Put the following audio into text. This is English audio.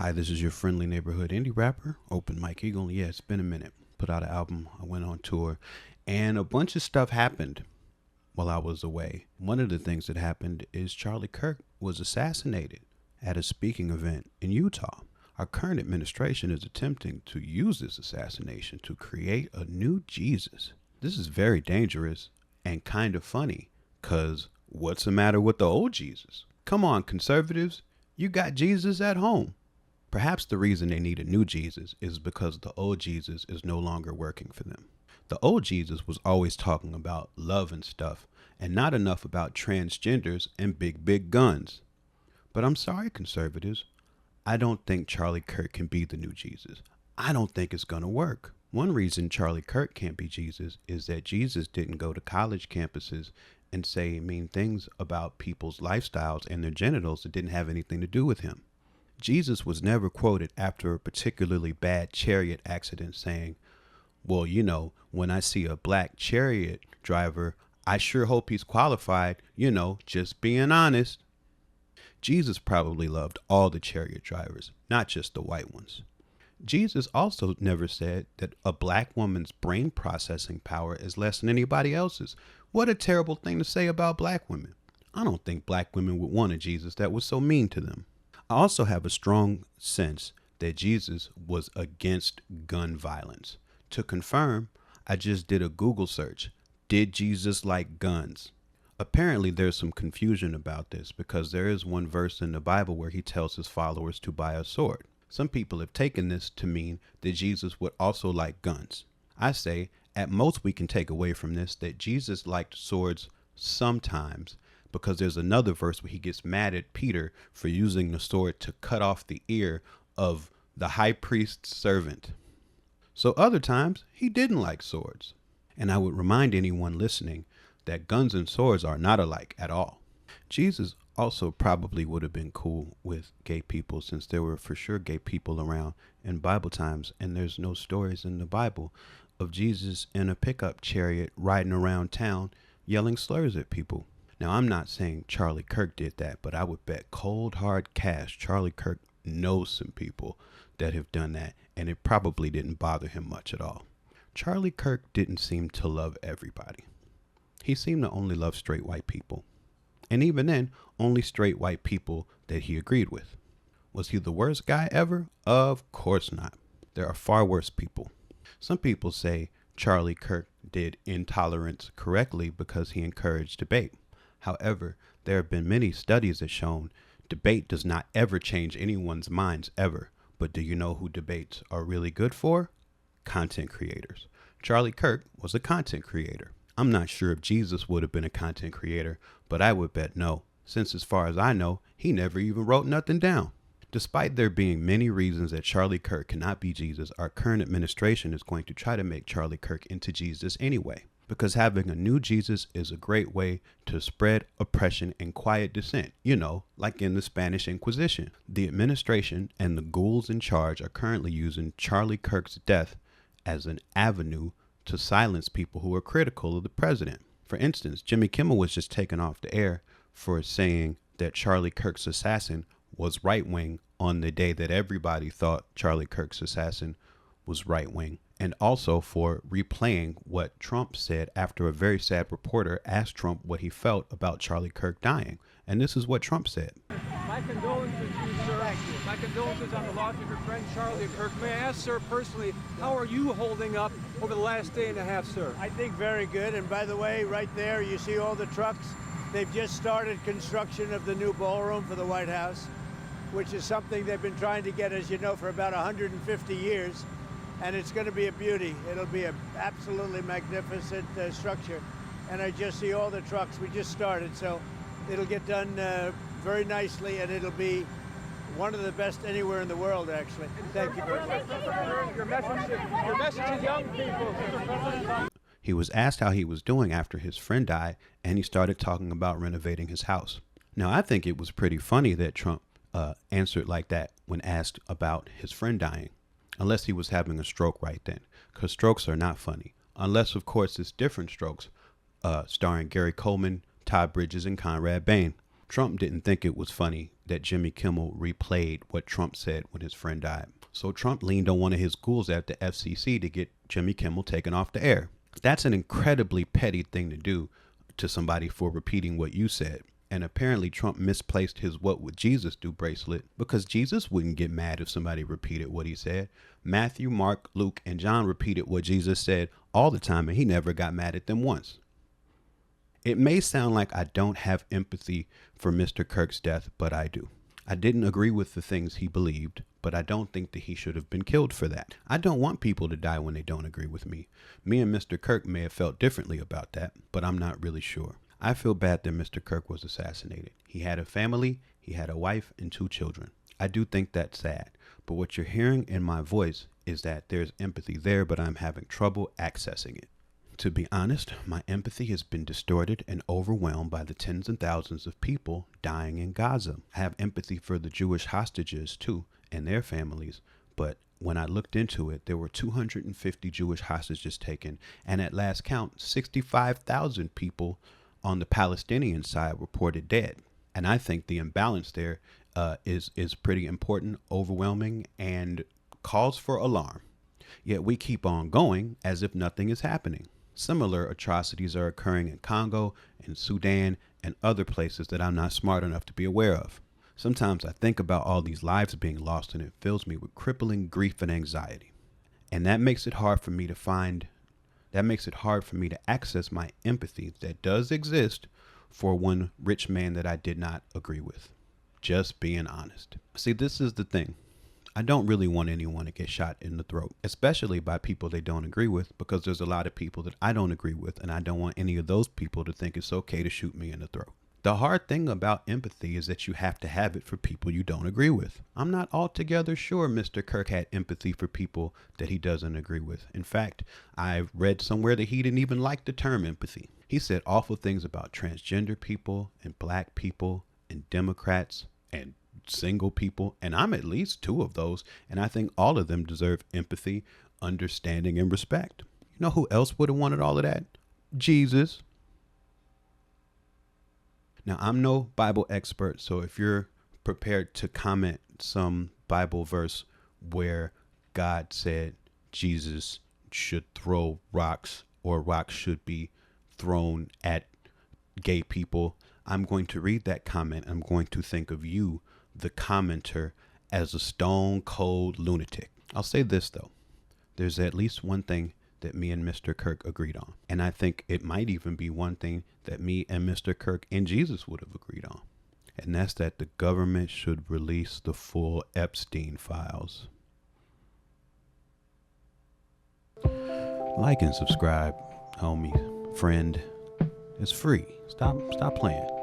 Hi, this is your friendly neighborhood indie rapper, Open Mike Eagle. Yeah, it's been a minute. Put out an album, I went on tour, and a bunch of stuff happened while I was away. One of the things that happened is Charlie Kirk was assassinated at a speaking event in Utah. Our current administration is attempting to use this assassination to create a new Jesus. This is very dangerous and kind of funny, because what's the matter with the old Jesus? Come on, conservatives, you got Jesus at home. Perhaps the reason they need a new Jesus is because the old Jesus is no longer working for them. The old Jesus was always talking about love and stuff, and not enough about transgenders and big guns. But I'm sorry, conservatives, I don't think Charlie Kirk can be the new Jesus. I don't think it's going to work. One reason Charlie Kirk can't be Jesus is that Jesus didn't go to college campuses and say mean things about people's lifestyles and their genitals that didn't have anything to do with him. Jesus was never quoted after a particularly bad chariot accident saying, well, when I see a black chariot driver, I sure hope he's qualified, just being honest. Jesus probably loved all the chariot drivers, not just the white ones. Jesus also never said that a black woman's brain processing power is less than anybody else's. What a terrible thing to say about black women. I don't think black women would want a Jesus that was so mean to them. I also have a strong sense that Jesus was against gun violence. To confirm, I just did a Google search. Did Jesus like guns? Apparently, there's some confusion about this because there is one verse in the Bible where he tells his followers to buy a sword. Some people have taken this to mean that Jesus would also like guns. I say, at most we can take away from this that Jesus liked swords sometimes, because there's another verse where he gets mad at Peter for using the sword to cut off the ear of the high priest's servant. So other times he didn't like swords. And I would remind anyone listening that guns and swords are not alike at all. Jesus also probably would have been cool with gay people, since there were for sure gay people around in Bible times, and there's no stories in the Bible of Jesus in a pickup chariot riding around town yelling slurs at people. Now, I'm not saying Charlie Kirk did that, but I would bet cold hard cash Charlie Kirk knows some people that have done that, and it probably didn't bother him much at all. Charlie Kirk didn't seem to love everybody. He seemed to only love straight white people. And even then, only straight white people that he agreed with. Was he the worst guy ever? Of course not. There are far worse people. Some people say Charlie Kirk did intolerance correctly because he encouraged debate. However, there have been many studies that shown debate does not ever change anyone's minds ever. But do you know who debates are really good for? Content creators. Charlie Kirk was a content creator. I'm not sure if Jesus would have been a content creator, but I would bet no, since as far as I know, he never even wrote nothing down. Despite there being many reasons that Charlie Kirk cannot be Jesus, our current administration is going to try to make Charlie Kirk into Jesus anyway. Because having a new Jesus is a great way to spread oppression and quiet dissent, like in the Spanish Inquisition. The administration and the ghouls in charge are currently using Charlie Kirk's death as an avenue to silence people who are critical of the president. For instance, Jimmy Kimmel was just taken off the air for saying that Charlie Kirk's assassin was right-wing on the day that everybody thought Charlie Kirk's assassin was right-wing, and also for replaying what Trump said after a very sad reporter asked Trump what he felt about Charlie Kirk dying. And this is what Trump said. My condolences to you, sir. My condolences on the loss of your friend Charlie Kirk. May I ask, sir, personally, how are you holding up over the last day and a half, sir? I think very good. And by the way, right there, you see all the trucks. They've just started construction of the new ballroom for the White House, which is something they've been trying to get, as you know, for about 150 years. And it's going to be a beauty. It'll be an absolutely magnificent structure. And I just see all the trucks. We just started, so it'll get done very nicely, and it'll be one of the best anywhere in the world, actually. Thank you very much. Your message to young people. He was asked how he was doing after his friend died, and he started talking about renovating his house. Now, I think it was pretty funny that Trump answered like that when asked about his friend dying. Unless he was having a stroke right then, because strokes are not funny. Unless, of course, it's Different Strokes, starring Gary Coleman, Todd Bridges, and Conrad Bain. Trump didn't think it was funny that Jimmy Kimmel replayed what Trump said when his friend died. So Trump leaned on one of his ghouls at the FCC to get Jimmy Kimmel taken off the air. That's an incredibly petty thing to do to somebody for repeating what you said. And apparently Trump misplaced his "What Would Jesus Do" bracelet, because Jesus wouldn't get mad if somebody repeated what he said. Matthew, Mark, Luke, and John repeated what Jesus said all the time, and he never got mad at them once. It may sound like I don't have empathy for Mr. Kirk's death, but I do. I didn't agree with the things he believed, but I don't think that he should have been killed for that. I don't want people to die when they don't agree with me. Me and Mr. Kirk may have felt differently about that, but I'm not really sure. I feel bad that Mr. Kirk was assassinated. He had a family, he had a wife and 2 children. I do think that's sad, but what you're hearing in my voice is that there's empathy there, but I'm having trouble accessing it. To be honest, my empathy has been distorted and overwhelmed by the tens and thousands of people dying in Gaza. I have empathy for the Jewish hostages too and their families, but when I looked into it, there were 250 Jewish hostages taken, and at last count, 65,000 people on the Palestinian side reported dead. And I think the imbalance there is pretty important, overwhelming, and calls for alarm. Yet we keep on going as if nothing is happening. Similar atrocities are occurring in Congo and Sudan and other places that I'm not smart enough to be aware of. Sometimes I think about all these lives being lost, and it fills me with crippling grief and anxiety. And that makes it hard for me to access my empathy that does exist for one rich man that I did not agree with. Just being honest. See, this is the thing. I don't really want anyone to get shot in the throat, especially by people they don't agree with, because there's a lot of people that I don't agree with, and I don't want any of those people to think it's okay to shoot me in the throat. The hard thing about empathy is that you have to have it for people you don't agree with. I'm not altogether sure Mr. Kirk had empathy for people that he doesn't agree with. In fact, I've read somewhere that he didn't even like the term empathy. He said awful things about transgender people and black people and Democrats and single people, and I'm at least 2 of those, and I think all of them deserve empathy, understanding, and respect. You know who else would have wanted all of that? Jesus. Now, I'm no Bible expert, so if you're prepared to comment some Bible verse where God said Jesus should throw rocks or rocks should be thrown at gay people, I'm going to read that comment. I'm going to think of you, the commenter, as a stone cold lunatic. I'll say this, though. There's at least one thing that me and Mr. Kirk agreed on. And I think it might even be one thing that me and Mr. Kirk and Jesus would have agreed on. And that's that the government should release the full Epstein files. Like and subscribe, homie, friend. It's free. Stop playing.